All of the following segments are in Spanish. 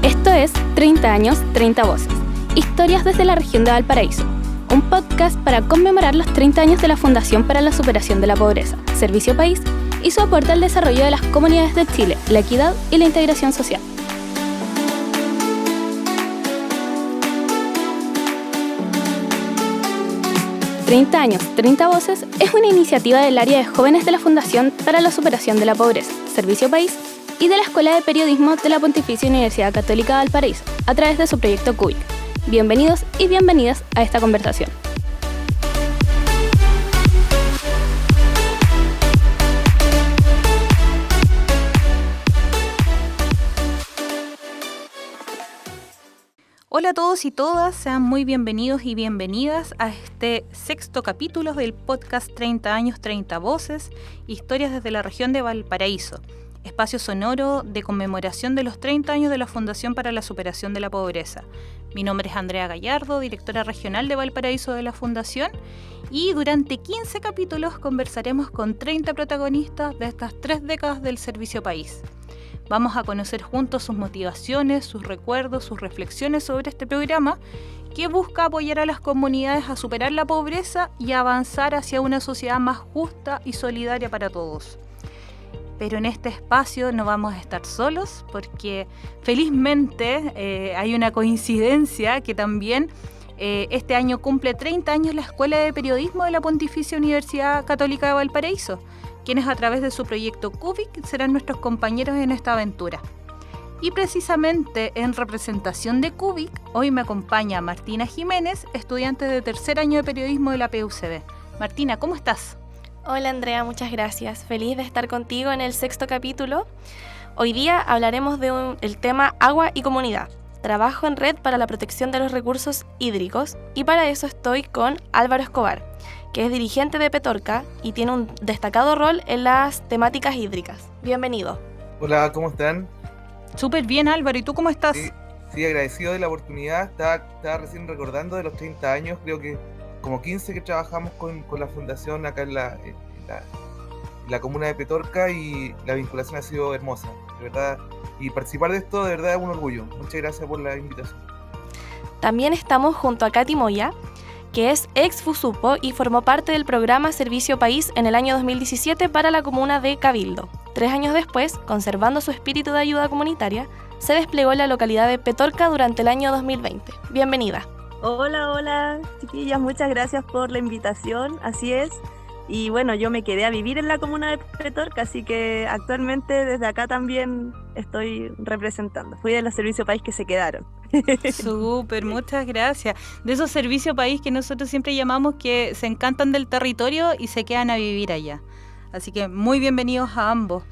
Esto es 30 años, 30 voces. Historias desde la región de Valparaíso. Un podcast para conmemorar los 30 años de la Fundación para la Superación de la Pobreza, Servicio País, y su aporte al desarrollo de las comunidades de Chile, la equidad y la integración social. «30 años, 30 voces» es una iniciativa del área de jóvenes de la Fundación para la Superación de la Pobreza, Servicio País, y de la Escuela de Periodismo de la Pontificia Universidad Católica de Valparaíso, a través de su proyecto CUBIC. Bienvenidos y bienvenidas a esta conversación. Hola a todos y todas, sean muy bienvenidos y bienvenidas a este sexto capítulo del podcast 30 años, 30 voces, historias desde la región de Valparaíso, espacio sonoro de conmemoración de los 30 años de la Fundación para la Superación de la Pobreza. Mi nombre es Andrea Gallardo, directora regional de Valparaíso de la Fundación, y durante 15 capítulos conversaremos con 30 protagonistas de estas 3 décadas del Servicio País. Vamos a conocer juntos sus motivaciones, sus recuerdos, sus reflexiones sobre este programa que busca apoyar a las comunidades a superar la pobreza y avanzar hacia una sociedad más justa y solidaria para todos. Pero en este espacio no vamos a estar solos porque felizmente hay una coincidencia que también este año cumple 30 años la Escuela de Periodismo de la Pontificia Universidad Católica de Valparaíso, quienes a través de su proyecto CUBIC serán nuestros compañeros en esta aventura. Y precisamente en representación de CUBIC, hoy me acompaña Martina Jiménez, estudiante de tercer año de periodismo de la PUCB. Martina, ¿cómo estás? Hola Andrea, muchas gracias. Feliz de estar contigo en el sexto capítulo. Hoy día hablaremos del tema agua y comunidad. Trabajo en red para la protección de los recursos hídricos y para eso estoy con Álvaro Escobar, que es dirigente de Petorca y tiene un destacado rol en las temáticas hídricas. Bienvenido. Hola, ¿cómo están? Súper bien, Álvaro. ¿Y tú cómo estás? Sí, agradecido de la oportunidad. Estaba recién recordando de los 30 años, creo que como 15 que trabajamos con la fundación acá en la comuna de Petorca, y la vinculación ha sido hermosa, de verdad. Y participar de esto de verdad es un orgullo. Muchas gracias por la invitación. También estamos junto a Katy Moya, que es ex FUSUPO y formó parte del programa Servicio País en el año 2017 para la comuna de Cabildo. 3 años después, conservando su espíritu de ayuda comunitaria, se desplegó en la localidad de Petorca durante el año 2020. Bienvenida. Hola, chiquillas, muchas gracias por la invitación, así es. Y bueno, yo me quedé a vivir en la comuna de Petorca, así que actualmente desde acá también estoy representando. Fui de los Servicio País que se quedaron. Súper, muchas gracias. De esos Servicio País que nosotros siempre llamamos que se encantan del territorio y se quedan a vivir allá. Así que muy bienvenidos a ambos.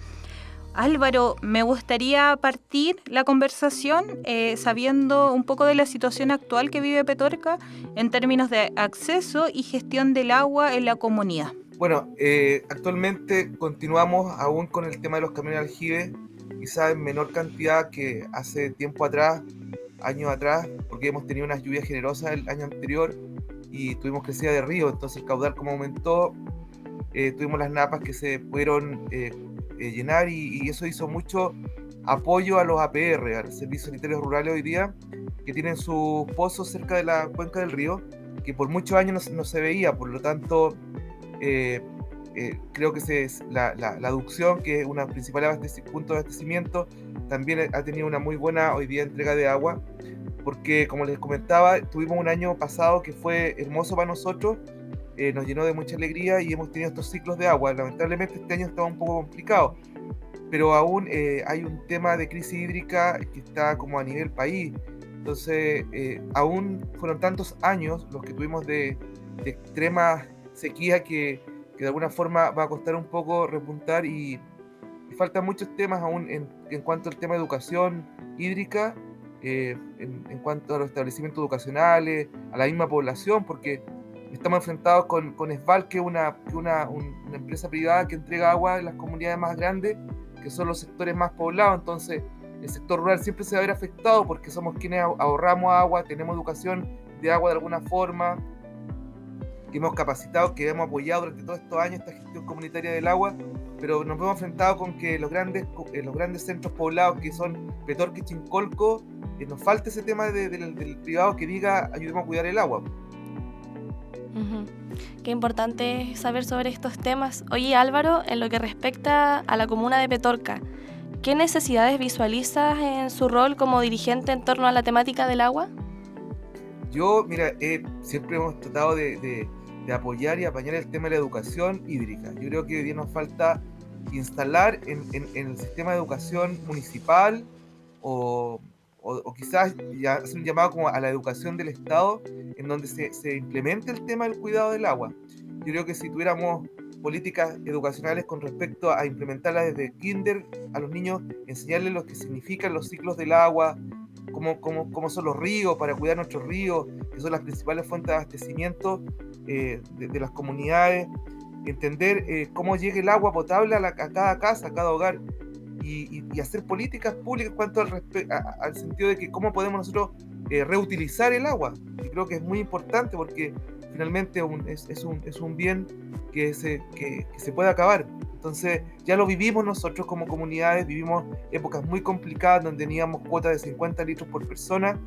Álvaro, me gustaría partir la conversación sabiendo un poco de la situación actual que vive Petorca en términos de acceso y gestión del agua en la comunidad. Bueno, actualmente continuamos aún con el tema de los camiones de aljibe, quizás en menor cantidad que hace tiempo atrás, años atrás, porque hemos tenido unas lluvias generosas el año anterior y tuvimos crecida de río, entonces el caudal como aumentó, tuvimos las napas que se pudieron llenar y eso hizo mucho apoyo a los APR, a los servicios sanitarios rurales hoy día, que tienen sus pozos cerca de la cuenca del río, que por muchos años no se veía, por lo tanto creo que la aducción, que es un principal punto de abastecimiento, también ha tenido una muy buena hoy día entrega de agua, porque como les comentaba, tuvimos un año pasado que fue hermoso para nosotros, nos llenó de mucha alegría y hemos tenido estos ciclos de agua. Lamentablemente este año estaba un poco complicado, pero aún hay un tema de crisis hídrica que está como a nivel país, entonces aún fueron tantos años los que tuvimos de extrema sequía que de alguna forma va a costar un poco repuntar y faltan muchos temas aún en cuanto al tema de educación hídrica, en cuanto a los establecimientos educacionales, a la misma población, porque estamos enfrentados con ESVAL, que es una empresa privada que entrega agua en las comunidades más grandes, que son los sectores más poblados. Entonces el sector rural siempre se va a ver afectado porque somos quienes ahorramos agua, tenemos educación de agua de alguna forma, que hemos capacitado, que hemos apoyado durante todos estos años esta gestión comunitaria del agua, pero nos hemos enfrentado con que los grandes centros poblados que son Petorca y Chincolco, nos falta ese tema del privado que diga ayudemos a cuidar el agua. Uh-huh. Qué importante es saber sobre estos temas. Oye, Álvaro, en lo que respecta a la comuna de Petorca, ¿qué necesidades visualizas en su rol como dirigente en torno a la temática del agua? Yo, mira, siempre hemos tratado de apoyar y apañar el tema de la educación hídrica. Yo creo que hoy día nos falta instalar en el sistema de educación municipal o quizás ya hacer un llamado como a la educación del Estado, en donde se implemente el tema del cuidado del agua. Yo creo que si tuviéramos políticas educacionales con respecto a implementarlas desde kinder a los niños, enseñarles lo que significan los ciclos del agua, cómo son los ríos, para cuidar nuestros ríos, que son las principales fuentes de abastecimiento de las comunidades, entender cómo llega el agua potable a cada casa, a cada hogar, y hacer políticas públicas en cuanto al sentido de que cómo podemos nosotros reutilizar el agua. Y creo que es muy importante porque finalmente es un bien que se puede acabar. Entonces ya lo vivimos nosotros como comunidades, vivimos épocas muy complicadas donde teníamos cuotas de 50 litros por persona,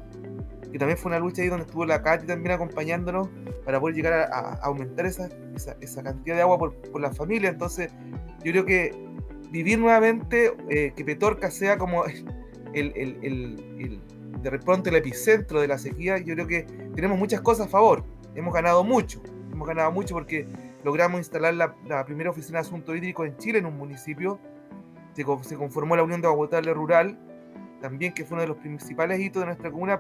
que también fue una lucha ahí donde estuvo la Katy también acompañándonos para poder llegar a aumentar esa cantidad de agua por la familia. Entonces yo creo que vivir nuevamente, que Petorca sea como de pronto el epicentro de la sequía, yo creo que tenemos muchas cosas a favor. Hemos ganado mucho porque logramos instalar la primera oficina de asuntos hídricos en Chile en un municipio. Se conformó la Unión de Agua Potable Rural, también, que fue uno de los principales hitos de nuestra comuna,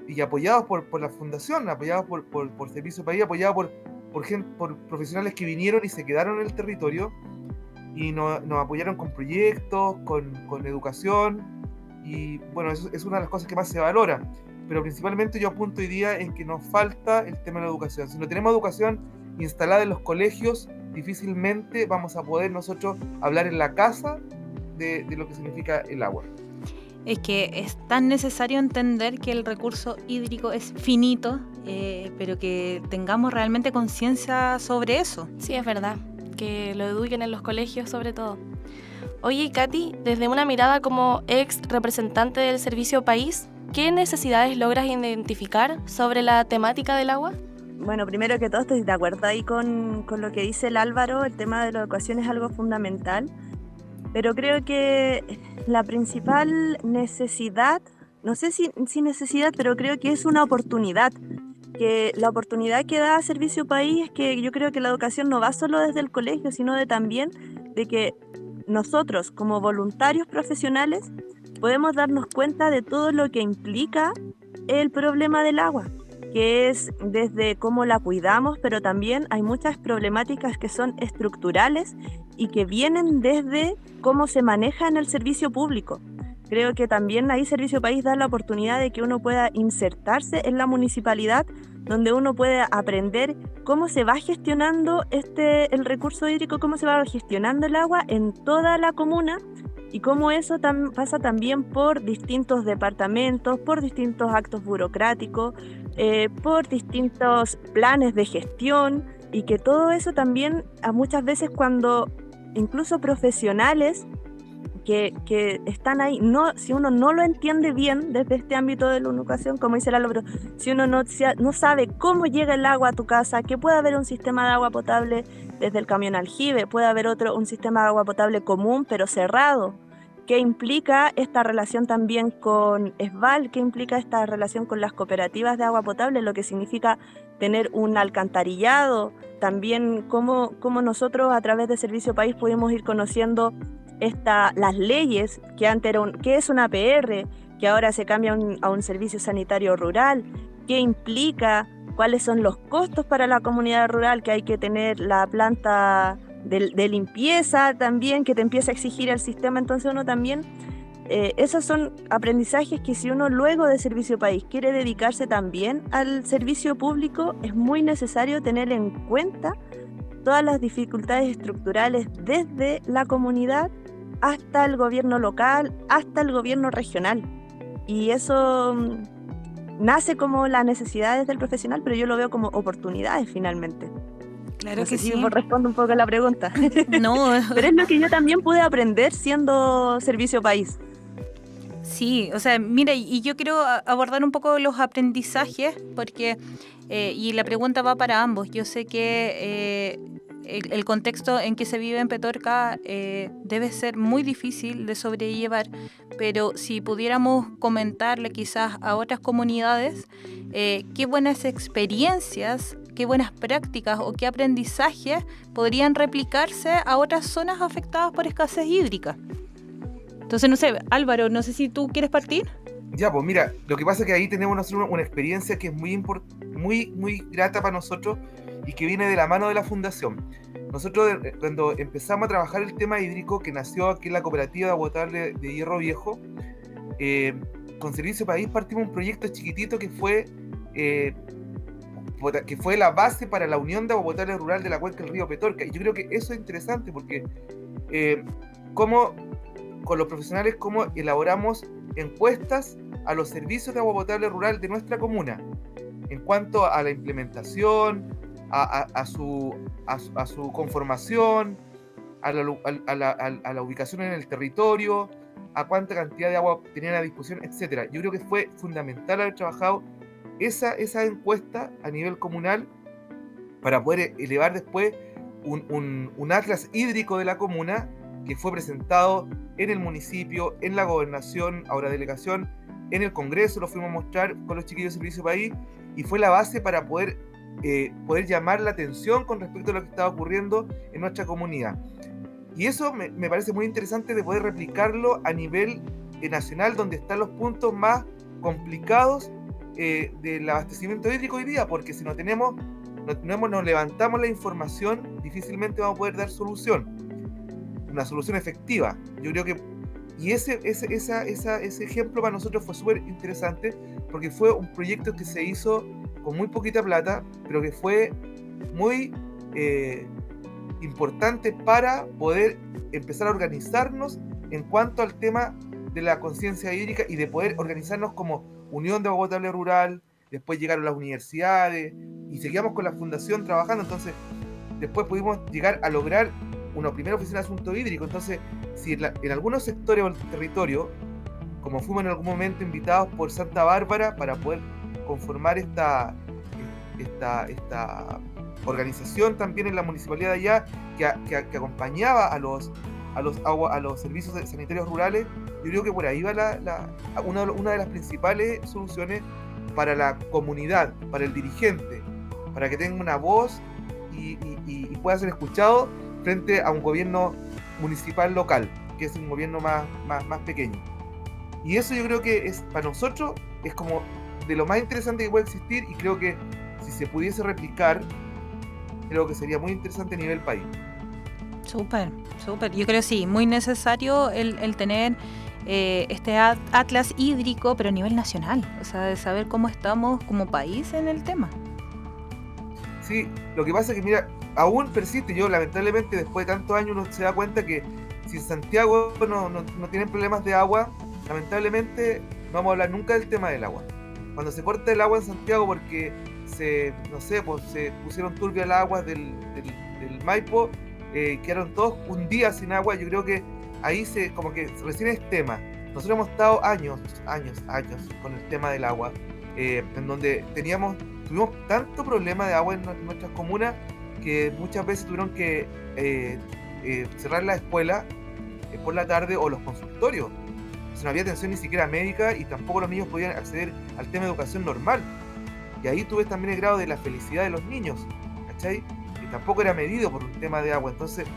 y apoyados por la fundación, apoyados por Servicio País, apoyados por profesionales que vinieron y se quedaron en el territorio y nos apoyaron con proyectos, con educación, y bueno, eso es una de las cosas que más se valora. Pero principalmente yo apunto hoy día en que nos falta el tema de la educación. Si no tenemos educación instalada en los colegios, difícilmente vamos a poder nosotros hablar en la casa de lo que significa el agua. Es que es tan necesario entender que el recurso hídrico es finito, pero que tengamos realmente conciencia sobre eso. Sí, es verdad, que lo eduquen en los colegios sobre todo. Oye, Katy, desde una mirada como ex representante del Servicio País, ¿qué necesidades logras identificar sobre la temática del agua? Bueno, primero que todo estoy de acuerdo ahí con lo que dice el Álvaro, el tema de la educación es algo fundamental, pero creo que la principal necesidad, no sé si necesidad, pero creo que es una oportunidad, que la oportunidad que da Servicio País es que yo creo que la educación no va solo desde el colegio, sino también de que nosotros como voluntarios profesionales podemos darnos cuenta de todo lo que implica el problema del agua, que es desde cómo la cuidamos, pero también hay muchas problemáticas que son estructurales y que vienen desde cómo se maneja en el servicio público. Creo que también ahí Servicio País da la oportunidad de que uno pueda insertarse en la municipalidad, donde uno puede aprender cómo se va gestionando el recurso hídrico, cómo se va gestionando el agua en toda la comuna, y cómo eso pasa también por distintos departamentos, por distintos actos burocráticos, por distintos planes de gestión, y que todo eso también muchas veces cuando incluso profesionales que están ahí, si uno no lo entiende bien desde este ámbito de la educación, como dice el Álvaro, si uno no sabe cómo llega el agua a tu casa, que puede haber un sistema de agua potable desde el camión aljibe, puede haber un sistema de agua potable común pero cerrado, ¿qué implica esta relación también con ESVAL? ¿Qué implica esta relación con las cooperativas de agua potable? Lo que significa tener un alcantarillado, también cómo nosotros a través de Servicio País pudimos ir conociendo las leyes, que antes ¿qué es una APR? Que ahora se cambia a un servicio sanitario rural, ¿qué implica? ¿Cuáles son los costos para la comunidad rural? Que hay que tener la planta de limpieza también, que te empieza a exigir el sistema. Entonces uno también, esos son aprendizajes que si uno luego de Servicio País quiere dedicarse también al servicio público, es muy necesario tener en cuenta todas las dificultades estructurales desde la comunidad hasta el gobierno local, hasta el gobierno regional. Y eso nace como las necesidades del profesional, pero yo lo veo como oportunidades finalmente. Claro No que sé si sí. respondo un poco a la pregunta. No, Pero es lo que yo también pude aprender siendo servicio país. sí, o sea, mira, y yo quiero abordar un poco los aprendizajes, porque, y la pregunta va para ambos. Yo sé que el contexto en que se vive en Petorca debe ser muy difícil de sobrellevar, pero si pudiéramos comentarle quizás a otras comunidades qué buenas experiencias, qué buenas prácticas o qué aprendizajes podrían replicarse a otras zonas afectadas por escasez hídrica. Entonces, no sé, Álvaro, no sé si tú quieres partir. Ya, pues mira, lo que pasa es que ahí tenemos nosotros una experiencia que es muy grata para nosotros y que viene de la mano de la fundación. Nosotros cuando empezamos a trabajar el tema hídrico, que nació aquí en la cooperativa de agua potable de Hierro Viejo, con Servicio País partimos un proyecto chiquitito que fue la base para la Unión de Agua Potable Rural de la Cuenca del Río Petorca. Y yo creo que eso es interesante porque cómo con los profesionales cómo elaboramos encuestas a los servicios de agua potable rural de nuestra comuna en cuanto a la implementación, a su conformación, a la ubicación en el territorio, a cuánta cantidad de agua tenían a disposición, etc. Yo creo que fue fundamental haber trabajado esa encuesta a nivel comunal para poder elevar después un atlas hídrico de la comuna que fue presentado en el municipio, en la gobernación, ahora delegación, en el Congreso, lo fuimos a mostrar con los chiquillos de Servicio País, y fue la base para poder llamar la atención con respecto a lo que estaba ocurriendo en nuestra comunidad. Y eso me parece muy interesante de poder replicarlo a nivel nacional, donde están los puntos más complicados del abastecimiento hídrico hoy día, porque si no levantamos la información, difícilmente vamos a poder dar una solución efectiva. Yo creo que ese ejemplo para nosotros fue súper interesante porque fue un proyecto que se hizo con muy poquita plata, pero que fue muy importante para poder empezar a organizarnos en cuanto al tema de la conciencia hídrica y de poder organizarnos como Unión de Agua Potable Rural. Después llegaron las universidades y seguíamos con la fundación trabajando. Entonces después pudimos llegar a lograr una primera oficina de asunto hídrico. Entonces, si en algunos sectores del territorio, como fuimos en algún momento invitados por Santa Bárbara para poder conformar esta organización también en la municipalidad de allá, que acompañaba a los servicios sanitarios rurales, yo creo que por ahí va una de las principales soluciones para la comunidad, para el dirigente, para que tenga una voz y pueda ser escuchado frente a un gobierno municipal local, que es un gobierno más pequeño. Y eso yo creo que para nosotros es como de lo más interesante que puede existir, y creo que si se pudiese replicar, creo que sería muy interesante a nivel país. Súper. Yo creo sí, muy necesario el tener este atlas hídrico, pero a nivel nacional, o sea, de saber cómo estamos como país en el tema. Sí, lo que pasa es que, mira, aún persiste. Yo, lamentablemente, después de tantos años, uno se da cuenta que si en Santiago no tienen problemas de agua, lamentablemente no vamos a hablar nunca del tema del agua. Cuando se corta el agua en Santiago porque se pusieron turbia el agua del Maipo, quedaron todos un día sin agua. Yo creo que ahí como que recién es tema. Nosotros hemos estado años con el tema del agua, en donde tuvimos tanto problema de agua en nuestras comunas que muchas veces tuvieron que cerrar la escuela por la tarde o los consultorios. Entonces no había atención ni siquiera médica y tampoco los niños podían acceder al tema de educación normal. Y ahí tú ves también el grado de la felicidad de los niños, ¿cachai? Y tampoco era medido por un tema de agua. Entonces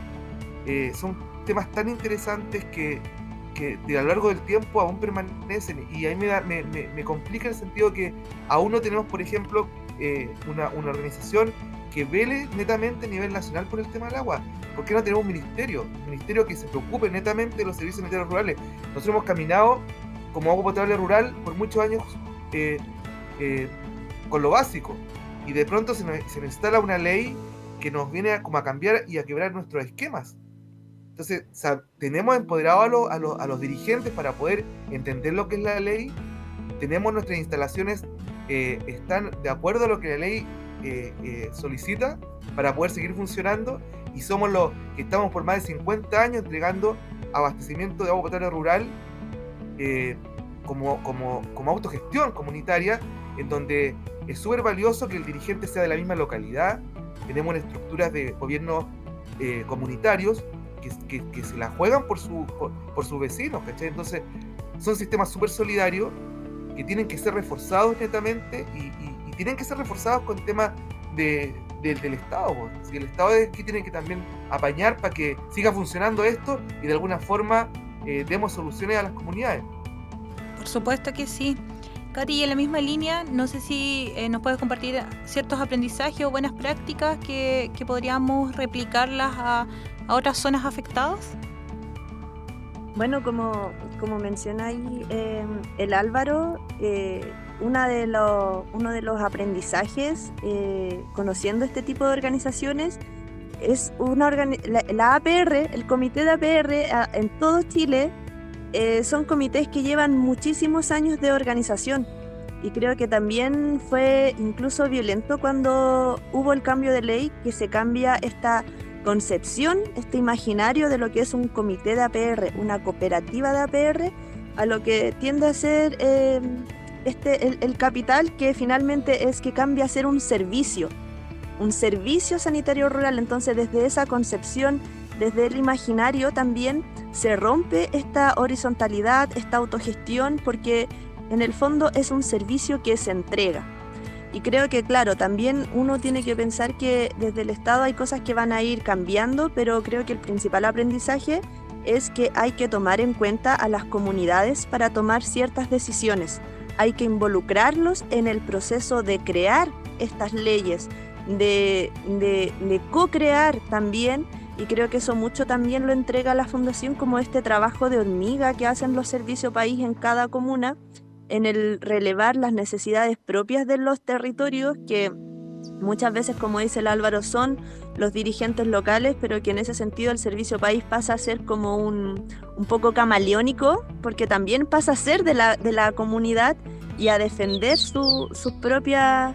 son temas tan interesantes que a lo largo del tiempo aún permanecen, y ahí me complica el sentido que aún no tenemos, por ejemplo, una organización que vele netamente a nivel nacional por el tema del agua. ¿Por qué no tenemos un ministerio que se preocupe netamente de los servicios sanitarios rurales? Nosotros hemos caminado como Agua Potable Rural por muchos años con lo básico, y de pronto se nos instala una ley que nos viene a cambiar y a quebrar nuestros esquemas. Entonces, tenemos empoderados a los dirigentes para poder entender lo que es la ley. Tenemos nuestras instalaciones, están de acuerdo a lo que la ley solicita para poder seguir funcionando, y somos los que estamos por más de 50 años entregando abastecimiento de agua potable rural como autogestión comunitaria, en donde es súper valioso que el dirigente sea de la misma localidad. Tenemos estructuras de gobiernos comunitarios que se la juegan por sus vecinos, ¿cachai? Entonces son sistemas súper solidarios que tienen que ser reforzados netamente, y tienen que ser reforzados con temas del Estado, pues. Si el Estado es que tiene que también apañar para que siga funcionando esto y de alguna forma demos soluciones a las comunidades. Por supuesto que sí. Katy, y en la misma línea, no sé si nos puedes compartir ciertos aprendizajes o buenas prácticas que podríamos replicarlas a otras zonas afectadas. Bueno, como menciona ahí el Álvaro, uno de los aprendizajes conociendo este tipo de organizaciones es la APR, el comité de APR en todo Chile. Son comités que llevan muchísimos años de organización, y creo que también fue incluso violento cuando hubo el cambio de ley, que se cambia esta concepción, este imaginario de lo que es un comité de APR, una cooperativa de APR, a lo que tiende a ser el capital, que finalmente es que cambia a ser un servicio sanitario rural. Entonces, desde esa concepción, desde el imaginario también se rompe esta horizontalidad, esta autogestión, porque en el fondo es un servicio que se entrega. Y creo que, claro, también uno tiene que pensar que desde el Estado hay cosas que van a ir cambiando, pero creo que el principal aprendizaje es que hay que tomar en cuenta a las comunidades para tomar ciertas decisiones. Hay que involucrarlos en el proceso de crear estas leyes, de co-crear también. Y creo que eso mucho también lo entrega la Fundación, como este trabajo de hormiga que hacen los Servicios País en cada comuna, en el relevar las necesidades propias de los territorios, que muchas veces, como dice el Álvaro, son los dirigentes locales, pero que en ese sentido el Servicio País pasa a ser como un poco camaleónico, porque también pasa a ser de la comunidad y a defender sus propias...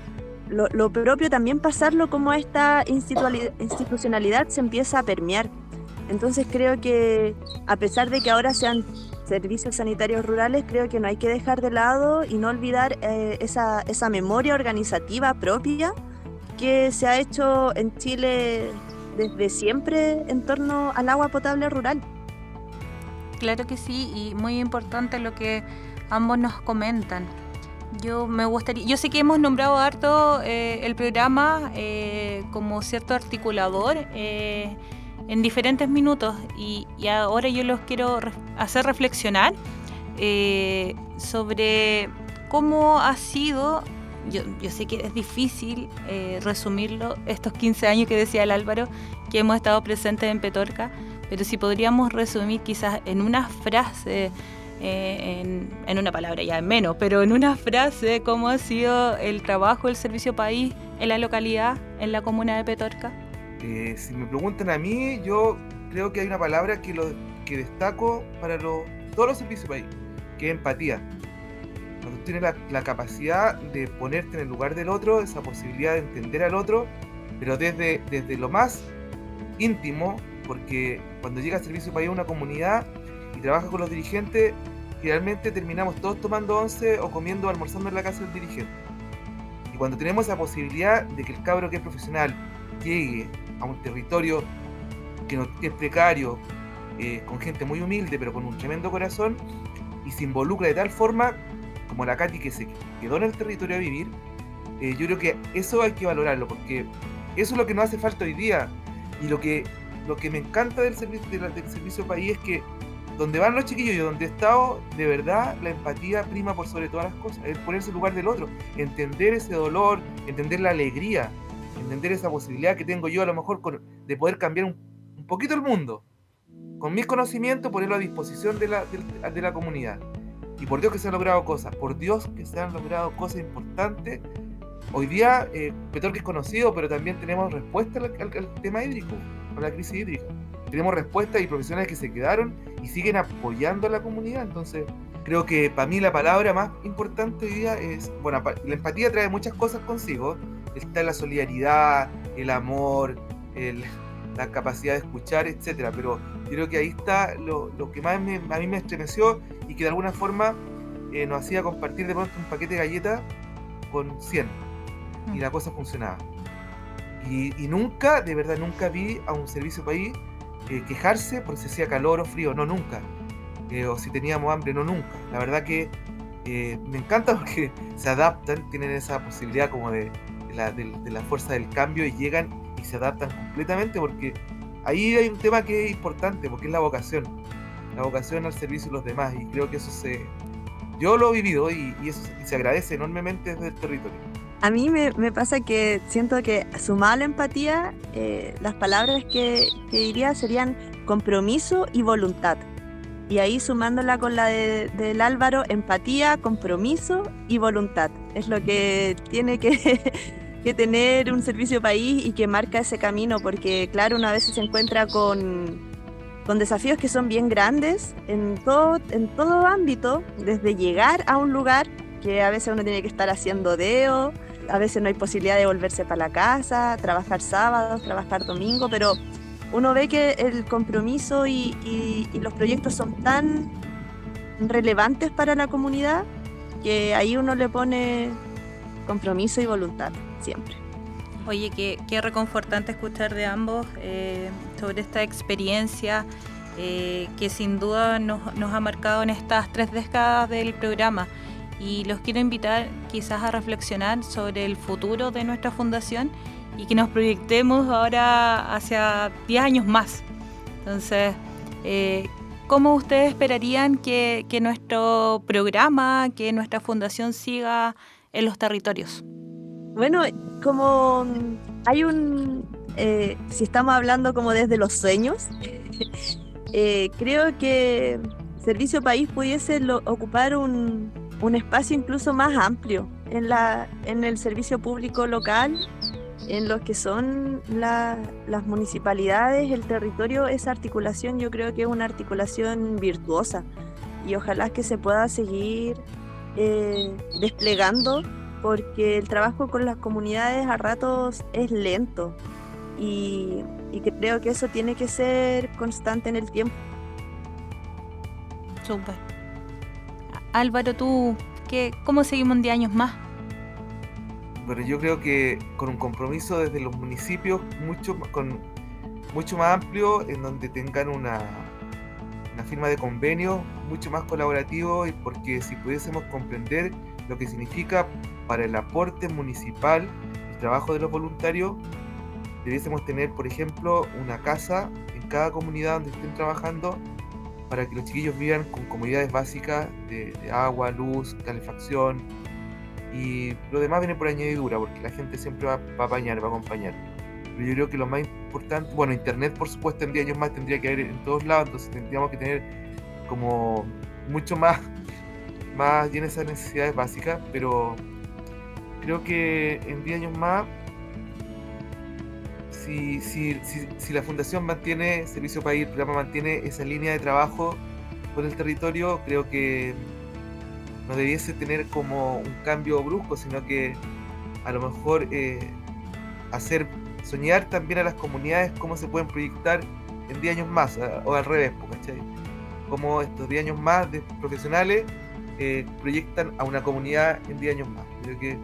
Lo propio, también pasarlo como a esta institucionalidad se empieza a permear. Entonces creo que, a pesar de que ahora sean servicios sanitarios rurales, creo que no hay que dejar de lado y no olvidar esa memoria organizativa propia que se ha hecho en Chile desde siempre en torno al agua potable rural. Claro que sí, y muy importante lo que ambos nos comentan. Yo sé que hemos nombrado harto el programa como cierto articulador en diferentes minutos, y ahora yo los quiero hacer reflexionar sobre cómo ha sido. Yo sé que es difícil resumirlo, estos 15 años que decía el Álvaro, que hemos estado presentes en Petorca, pero si podríamos resumir quizás en una frase, en una palabra ya menos, pero en una frase, cómo ha sido el trabajo del Servicio País en la localidad, en la comuna de Petorca. Si me preguntan a mí, yo creo que hay una palabra que destaco para todos los Servicios País, que es empatía. Cuando tienes la capacidad de ponerte en el lugar del otro, esa posibilidad de entender al otro, pero desde lo más íntimo, porque cuando llega al Servicio País a una comunidad y trabaja con los dirigentes, generalmente terminamos todos tomando once o comiendo o almorzando en la casa del dirigente. Y cuando tenemos esa posibilidad de que el cabro que es profesional llegue a un territorio que es precario, con gente muy humilde pero con un tremendo corazón, y se involucra de tal forma como la Katy, que se quedó en el territorio a vivir, yo creo que eso hay que valorarlo, porque eso es lo que nos hace falta hoy día. Y lo que me encanta del Servicio País es que donde van los chiquillos y donde he estado, de verdad la empatía prima por sobre todas las cosas, es ponerse en el lugar del otro, entender ese dolor, entender la alegría, entender esa posibilidad que tengo yo a lo mejor de poder cambiar un poquito el mundo, con mis conocimientos, ponerlo a disposición de la comunidad. Y por Dios que se han logrado cosas, por Dios que se han logrado cosas importantes. Hoy día Petorca es conocido, pero también tenemos respuesta al tema hídrico, a la crisis hídrica. Tenemos respuesta y profesionales que se quedaron y siguen apoyando a la comunidad. Entonces creo que para mí la palabra más importante hoy día es, bueno, la empatía trae muchas cosas consigo, está la solidaridad, el amor, la capacidad de escuchar, etcétera. Pero yo creo que ahí está lo que más a mí me estremeció y que de alguna forma nos hacía compartir de pronto un paquete de galletas con 100 y la cosa funcionaba. Y nunca, de verdad, nunca vi a un servicio país quejarse porque se hacía calor o frío, no, nunca. O si teníamos hambre, no, nunca. La verdad que me encanta porque se adaptan, tienen esa posibilidad como de la fuerza del cambio y llegan y se adaptan completamente, porque ahí hay un tema que es importante, porque es la vocación al servicio de los demás, y creo que eso yo lo he vivido y eso se agradece enormemente desde el territorio. A mí me pasa que siento que sumado a la empatía, las palabras que diría serían compromiso y voluntad. Y ahí sumándola con la del Álvaro, empatía, compromiso y voluntad. Es lo que tiene que tener un servicio país y que marca ese camino, porque claro, una vez se encuentra con desafíos que son bien grandes en todo ámbito, desde llegar a un lugar que a veces uno tiene que estar haciendo deo, a veces no hay posibilidad de volverse para la casa, trabajar sábados, trabajar domingo, pero uno ve que el compromiso y los proyectos son tan relevantes para la comunidad que ahí uno le pone compromiso y voluntad, siempre. Oye, qué reconfortante escuchar de ambos sobre esta experiencia que sin duda nos ha marcado en estas 3 décadas del programa. Y los quiero invitar quizás a reflexionar sobre el futuro de nuestra fundación y que nos proyectemos ahora hacia 10 años más. Entonces, ¿cómo ustedes esperarían que nuestro programa, que nuestra fundación siga en los territorios? Bueno, como hay si estamos hablando como desde los sueños, creo que Servicio País pudiese ocupar un espacio incluso más amplio en el servicio público local, en lo que son las municipalidades, el territorio. Esa articulación yo creo que es una articulación virtuosa y ojalá que se pueda seguir desplegando, porque el trabajo con las comunidades a ratos es lento y creo que eso tiene que ser constante en el tiempo. Súper. Álvaro, ¿tú cómo seguimos en 10 años más? Bueno, yo creo que con un compromiso desde los municipios mucho más amplio, en donde tengan una firma de convenio mucho más colaborativo, y porque si pudiésemos comprender lo que significa para el aporte municipal el trabajo de los voluntarios, debiésemos tener, por ejemplo, una casa en cada comunidad donde estén trabajando, para que los chiquillos vivan con comodidades básicas de agua, luz, calefacción, y lo demás viene por añadidura, porque la gente siempre va a apañar, va a acompañar. Pero yo creo que lo más importante, bueno, internet por supuesto en 10 años más tendría que haber en todos lados, entonces tendríamos que tener como mucho más llenas esas necesidades básicas, pero creo que en 10 años más, si la fundación mantiene Servicio País, el programa mantiene esa línea de trabajo con el territorio, creo que no debiese tener como un cambio brusco, sino que a lo mejor hacer soñar también a las comunidades cómo se pueden proyectar en 10 años más, o al revés, ¿cachai? Cómo estos 10 años más de profesionales proyectan a una comunidad en 10 años más. Creo que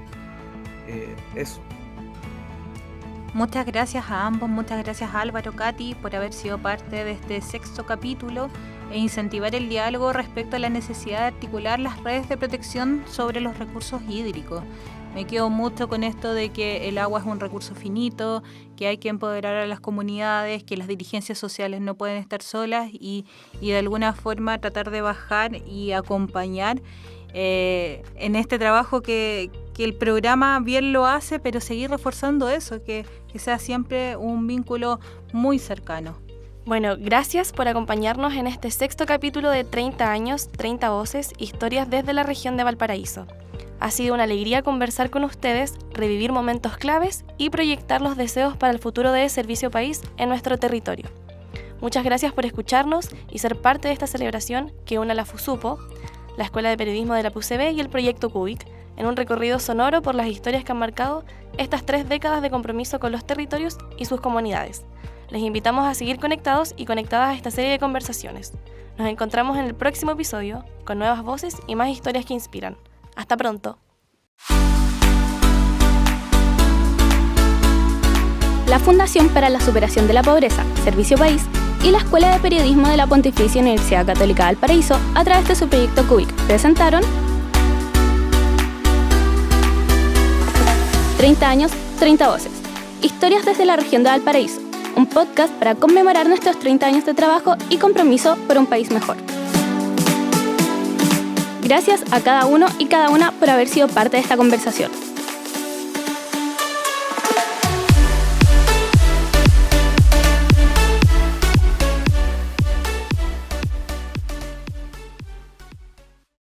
eso. Muchas gracias a ambos, muchas gracias a Álvaro, Katy, por haber sido parte de este 6º capítulo e incentivar el diálogo respecto a la necesidad de articular las redes de protección sobre los recursos hídricos. Me quedo mucho con esto de que el agua es un recurso finito, que hay que empoderar a las comunidades, que las dirigencias sociales no pueden estar solas y de alguna forma tratar de bajar y acompañar en este trabajo que el programa bien lo hace, pero seguir reforzando eso, que sea siempre un vínculo muy cercano. Bueno, gracias por acompañarnos en este 6º capítulo de 30 años, 30 voces, historias desde la región de Valparaíso. Ha sido una alegría conversar con ustedes, revivir momentos claves y proyectar los deseos para el futuro de Servicio País en nuestro territorio. Muchas gracias por escucharnos y ser parte de esta celebración que une a la FUSUPO, la Escuela de Periodismo de la PUCB y el Proyecto CUBIC, en un recorrido sonoro por las historias que han marcado estas 3 décadas de compromiso con los territorios y sus comunidades. Les invitamos a seguir conectados y conectadas a esta serie de conversaciones. Nos encontramos en el próximo episodio con nuevas voces y más historias que inspiran. ¡Hasta pronto! La Fundación para la Superación de la Pobreza, Servicio País, y la Escuela de Periodismo de la Pontificia Universidad Católica de Valparaíso, a través de su proyecto CUBIC, presentaron 30 años, 30 voces. Historias desde la región de Valparaíso. Un podcast para conmemorar nuestros 30 años de trabajo y compromiso por un país mejor. Gracias a cada uno y cada una por haber sido parte de esta conversación.